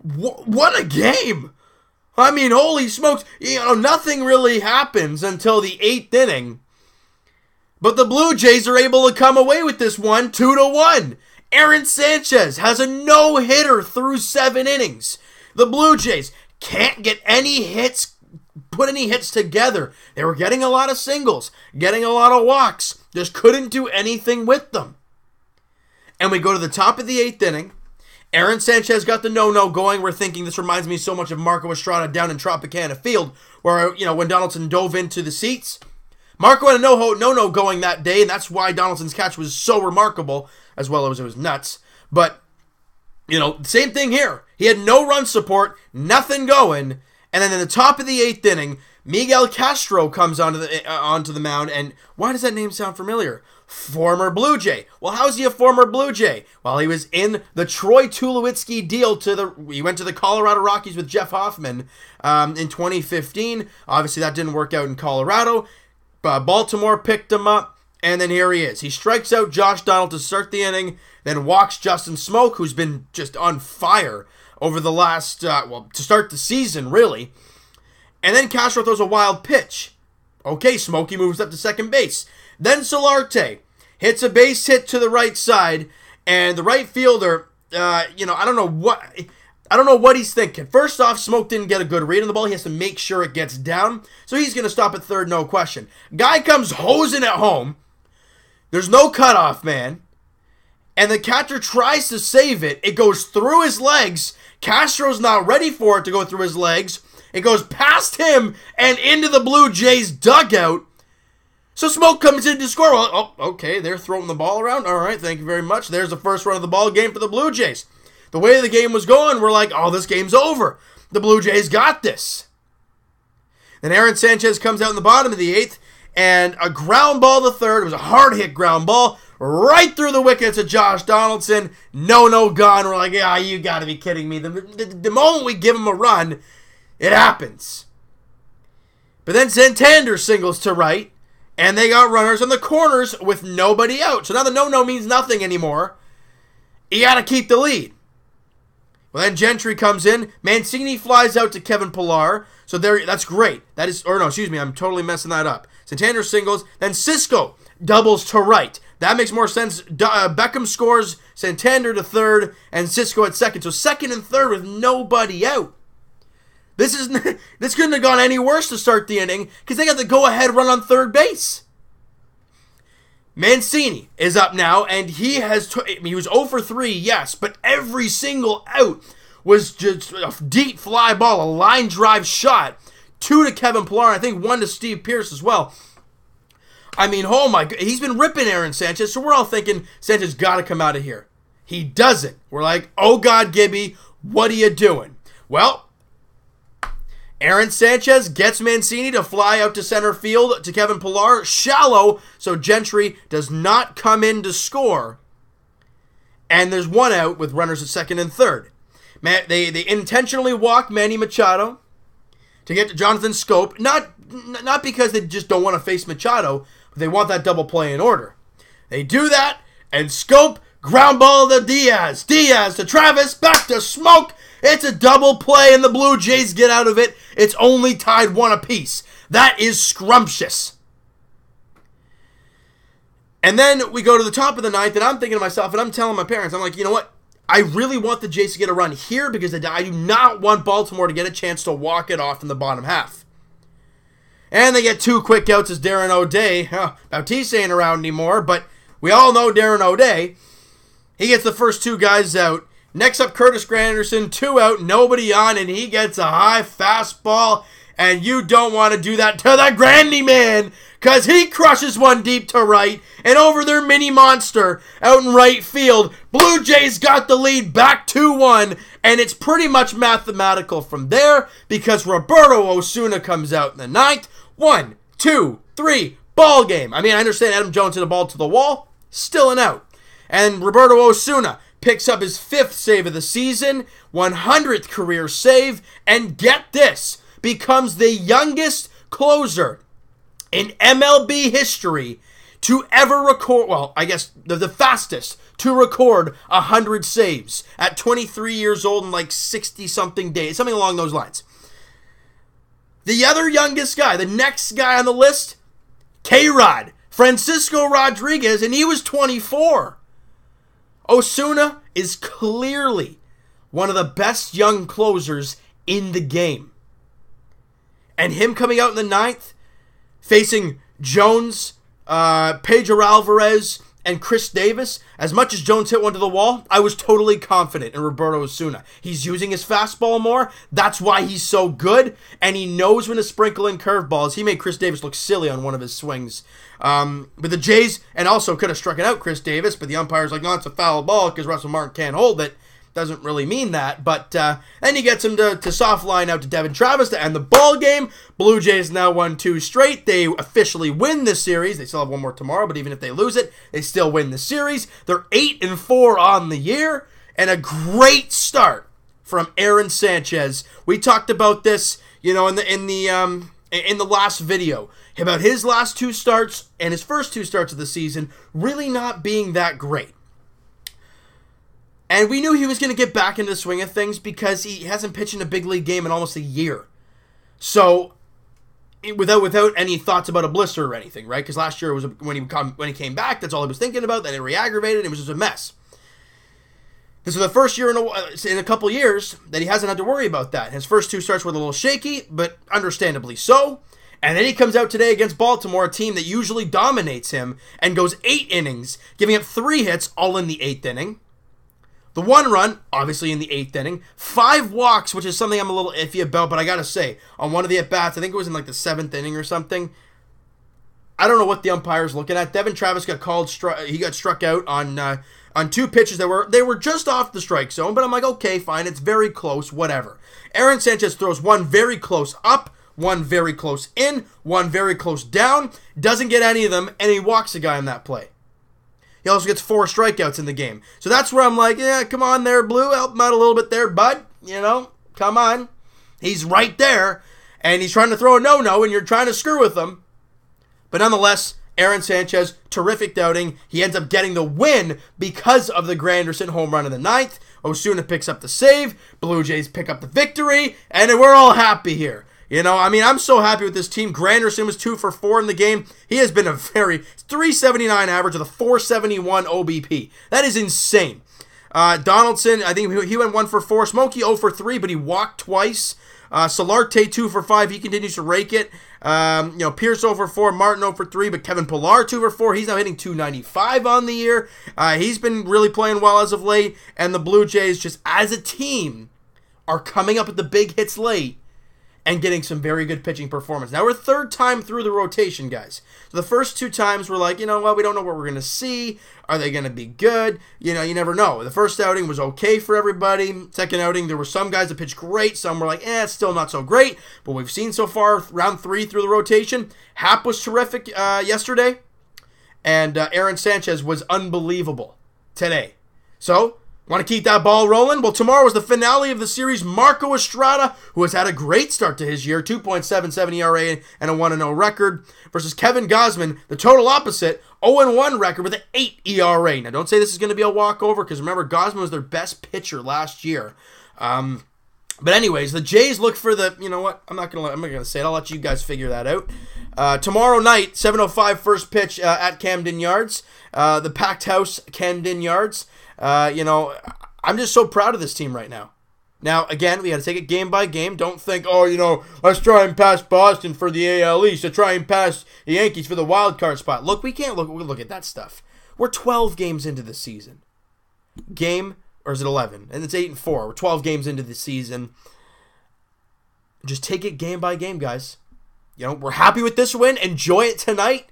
What a game! I mean, holy smokes, nothing really happens until the 8th inning. But the Blue Jays are able to come away with this one 2-1. Aaron Sanchez has a no-hitter through 7 innings. The Blue Jays can't get any hits, put any hits together. They were getting a lot of singles, getting a lot of walks, just couldn't do anything with them. And we go to the top of the 8th inning. Aaron Sanchez got the no-no going. We're thinking this reminds me so much of Marco Estrada down in Tropicana Field, where, when Donaldson dove into the seats. Marco had a no-no going that day, and that's why Donaldson's catch was so remarkable, as well as it was nuts. But, same thing here. He had no run support, nothing going, and then in the top of the 8th inning, Miguel Castro comes onto the mound, and why does that name sound familiar? Former Blue Jay. Well, how's he a former Blue Jay? Well, he was in the Troy Tulowitzki deal he went to the Colorado Rockies with Jeff Hoffman in 2015. Obviously, that didn't work out in Colorado. Baltimore picked him up, and then here he is. He strikes out Josh Donald to start the inning, then walks Justin Smoke, who's been just on fire over the last, to start the season, really. And then Castro throws a wild pitch. Okay, Smokey moves up to second base. Then Solarte hits a base hit to the right side, and the right fielder, I don't know what he's thinking. First off, Smoke didn't get a good read on the ball. He has to make sure it gets down, so he's going to stop at third, no question. Guy comes hosing at home. There's no cutoff man, and the catcher tries to save it. It goes through his legs. Castro's not ready for it to go through his legs. It goes past him and into the Blue Jays dugout. So Smoke comes in to score. Well, okay, they're throwing the ball around. All right, thank you very much. There's the first run of the ball game for the Blue Jays. The way the game was going, we're like, this game's over. The Blue Jays got this. Then Aaron Sanchez comes out in the bottom of the 8th, and a ground ball to third. It was a hard-hit ground ball right through the wickets of Josh Donaldson. No gone. We're like, you got to be kidding me. The moment we give him a run, it happens. But then Santander singles to right, and they got runners on the corners with nobody out. So now the no means nothing anymore. You got to keep the lead. Well, then Gentry comes in. Mancini flies out to Kevin Pillar. So that's great. I'm totally messing that up. Santander singles. Then Cisco doubles to right. That makes more sense. Beckham scores, Santander to third, and Cisco at second. So second and third with nobody out. This couldn't have gone any worse to start the inning because they got the go-ahead run on third base. Mancini is up now, and he was 0 for 3, yes, but every single out was just a deep fly ball, a line drive shot. 2 to Kevin Pillar, I think 1 to Steve Pearce as well. I mean, oh my God, he's been ripping Aaron Sanchez, so we're all thinking Sanchez got to come out of here. He doesn't. We're like, oh God, Gibby, what are you doing? Well, Aaron Sanchez gets Mancini to fly out to center field to Kevin Pillar, shallow, so Gentry does not come in to score. And there's 1 out with runners at second and third. They intentionally walk Manny Machado to get to Jonathan Scope, not because they just don't want to face Machado, but they want that double play in order. They do that, and Scope ground ball to Diaz. Diaz to Travis, back to Smoke. It's a double play, and the Blue Jays get out of it. It's only tied 1 apiece. That is scrumptious. And then we go to the top of the 9th, and I'm thinking to myself, and I'm telling my parents, I'm like, you know what? I really want the Jays to get a run here because I do not want Baltimore to get a chance to walk it off in the bottom half. And they get 2 quick outs as Darren O'Day. Bautista ain't around anymore, but we all know Darren O'Day. He gets the first 2 guys out. Next up, Curtis Granderson, 2 out, nobody on, and he gets a high fastball, and you don't want to do that to the Grandy man, because he crushes one deep to right, and over their mini monster out in right field, Blue Jays got the lead back 2-1, and it's pretty much mathematical from there, because Roberto Osuna comes out in the 9th. 1, 2, 3, ball game. I mean, I understand Adam Jones hit a ball to the wall, still an out. And Roberto Osuna picks up his 5th save of the season, 100th career save, and get this, becomes the youngest closer in MLB history to ever record, well, I guess the fastest to record 100 saves at 23 years old and like 60-something days, something along those lines. The other youngest guy, the next guy on the list, K-Rod, Francisco Rodriguez, and he was 24. Osuna is clearly one of the best young closers in the game. And him coming out in the ninth, facing Jones, Pedro Alvarez, and Chris Davis, as much as Jones hit one to the wall, I was totally confident in Roberto Osuna. He's using his fastball more. That's why he's so good, and he knows when to sprinkle in curveballs. He made Chris Davis look silly on one of his swings. But the Jays, and also could have struck it out Chris Davis, but the umpire's like, no, it's a foul ball because Russell Martin can't hold it. Doesn't really mean that, but then he gets him to soft line out to Devin Travis to end the ball game. Blue Jays now won 2 straight. They officially win this series. They still have one more tomorrow, but even if they lose it, they still win the series. They're 8-4 on the year, and a great start from Aaron Sanchez. We talked about this, in the last video about his last 2 starts and his first 2 starts of the season really not being that great. And we knew he was going to get back into the swing of things because he hasn't pitched in a big league game in almost a year. So, without any thoughts about a blister or anything, right? Because last year was when he came back, that's all he was thinking about. Then it re-aggravated. It was just a mess. This is the first year in a couple years that he hasn't had to worry about that. His first 2 starts were a little shaky, but understandably so. And then he comes out today against Baltimore, a team that usually dominates him, and goes 8 innings, giving up 3 hits, all in the 8th inning. The 1 run, obviously in the 8th inning. 5 walks, which is something I'm a little iffy about, but I gotta say, on one of the at-bats, I think it was in like the 7th inning or something, I don't know what the umpire's looking at. Devin Travis got he got struck out on 2 pitches that were just off the strike zone, but I'm like, okay, fine, it's very close, whatever. Aaron Sanchez throws 1 very close up, 1 very close in, 1 very close down, doesn't get any of them, and he walks a guy on that play. He also gets 4 strikeouts in the game. So that's where I'm like, yeah, come on there, Blue. Help him out a little bit there, bud. Come on. He's right there, and he's trying to throw a no-no, and you're trying to screw with him. But nonetheless, Aaron Sanchez, terrific outing. He ends up getting the win because of the Granderson home run in the 9th. Osuna picks up the save. Blue Jays pick up the victory, and we're all happy here. I'm so happy with this team. Granderson was 2 for 4 in the game. He has been a 379 average with a 471 OBP. That is insane. Donaldson, I think he went 1 for 4. Smokey 0 for 3, but he walked twice. Solarte 2 for 5. He continues to rake it. Pierce 0 for 4. Martin 0 for 3, but Kevin Pillar 2 for 4. He's now hitting 295 on the year. He's been really playing well as of late. And the Blue Jays, just as a team, are coming up with the big hits late and getting some very good pitching performance. Now, we're 3rd time through the rotation, guys. So the first 2 times, we're like, we don't know what we're going to see. Are they going to be good? You never know. The first outing was okay for everybody. Second outing, there were some guys that pitched great. Some were like, it's still not so great. But we've seen so far, round 3 through the rotation, Happ was terrific yesterday. And Aaron Sanchez was unbelievable today. So, want to keep that ball rolling? Well, tomorrow is the finale of the series. Marco Estrada, who has had a great start to his year, 2.77 ERA and a 1-0 record, versus Kevin Gausman, the total opposite, 0-1 record with an 8 ERA. Now, don't say this is going to be a walkover, because remember, Gausman was their best pitcher last year. But anyways, the Jays look for the, I'm not going to say it. I'll let you guys figure that out. Tomorrow night, 7:05 first pitch at Camden Yards, the packed house Camden Yards. I'm just so proud of this team right now. Now, again, we got to take it game by game. Don't think, let's try and pass Boston for the AL East. Let's try and pass the Yankees for the wild card spot. Look, we can't look at that stuff. We're 12 games into the season. Or is it 11? And it's 8-4. We're 12 games into the season. Just take it game by game, guys. We're happy with this win. Enjoy it tonight.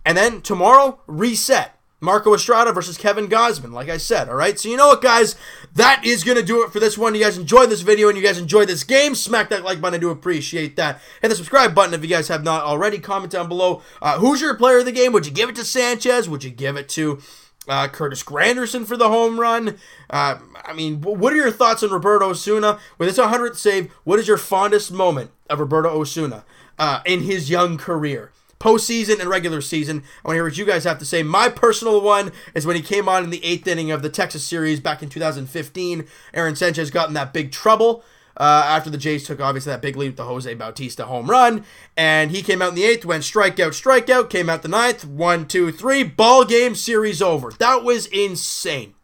And then tomorrow, reset. Marco Estrada versus Kevin Gausman, like I said, all right? So you know what, guys? That is going to do it for this one. You guys enjoyed this video and you guys enjoyed this game. Smack that like button. I do appreciate that. Hit the subscribe button if you guys have not already. Comment down below. Who's your player of the game? Would you give it to Sanchez? Would you give it to Curtis Granderson for the home run? What are your thoughts on Roberto Osuna? With his 100th save, what is your fondest moment of Roberto Osuna in his young career? postseason and regular season. I want to hear what you guys have to say. My personal one is when he came on in the 8th inning of the Texas series back in 2015. Aaron Sanchez got in that big trouble after the Jays took, obviously, that big lead with the Jose Bautista home run. And he came out in the 8th, went strikeout, came out the 9th, 1, 2, 3, ball game, series over. That was insane.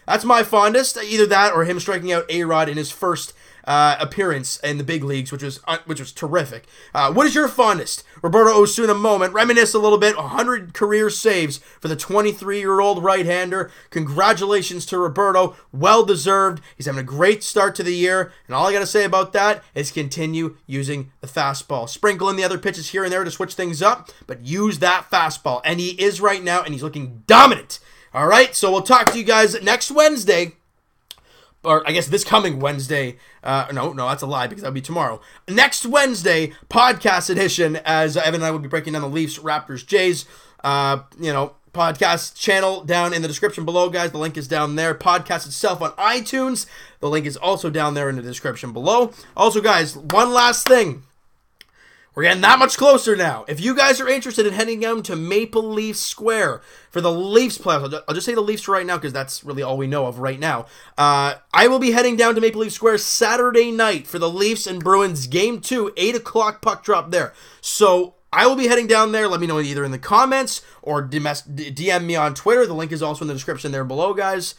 That's my fondest, either that or him striking out A-Rod in his first appearance in the big leagues, which was terrific. What is your fondest Roberto Osuna moment? Reminisce a little bit. 100 career saves for the 23-year-old right-hander. Congratulations to Roberto. Well deserved. He's having a great start to the year, and all I got to say about that is continue using the fastball. Sprinkle in the other pitches here and there to switch things up, but use that fastball, and he is right now, and he's looking dominant. All right, so we'll talk to you guys next Wednesday. Or I guess this coming Wednesday. No, that's a lie because that'll be tomorrow. Next Wednesday, podcast edition, as Evan and I will be breaking down the Leafs, Raptors, Jays. Podcast channel down in the description below, guys. The link is down there. Podcast itself on iTunes. The link is also down there in the description below. Also, guys, one last thing. We're getting that much closer now. If you guys are interested in heading down to Maple Leaf Square for the Leafs playoffs, I'll just say the Leafs right now because that's really all we know of right now. I will be heading down to Maple Leaf Square Saturday night for the Leafs and Bruins Game 2, 8 o'clock puck drop there. So I will be heading down there. Let me know either in the comments or DM me on Twitter. The link is also in the description there below, guys.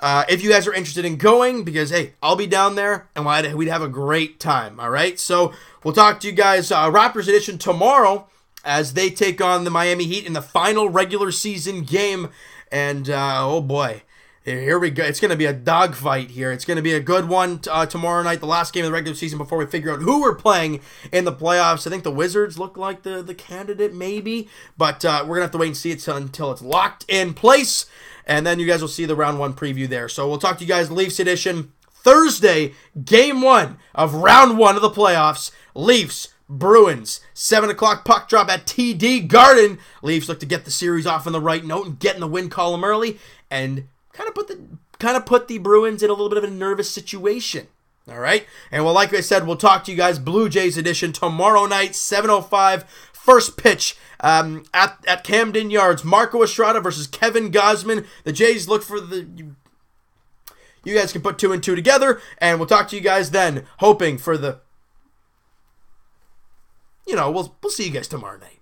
If you guys are interested in going, because, hey, I'll be down there, and we'd have a great time, all right? So we'll talk to you guys Raptors edition tomorrow as they take on the Miami Heat in the final regular season game. And, oh, boy, here we go. It's going to be a dogfight here. It's going to be a good one tomorrow night, the last game of the regular season before we figure out who we're playing in the playoffs. I think the Wizards look like the candidate, maybe, but we're going to have to wait and see it until it's locked in place. And then you guys will see the round 1 preview there. So we'll talk to you guys Leafs edition Thursday, game 1 of round 1 of the playoffs. Leafs, Bruins, 7 o'clock puck drop at TD Garden. Leafs look to get the series off on the right note and get in the win column early and kind of put the Bruins in a little bit of a nervous situation. All right? And well, like I said, we'll talk to you guys Blue Jays edition tomorrow night, 7:05. First pitch at Camden Yards. Marco Estrada versus Kevin Gausman. The Jays look for you guys can put 2 and 2 together, and we'll talk to you guys then, hoping for the, we'll see you guys tomorrow night.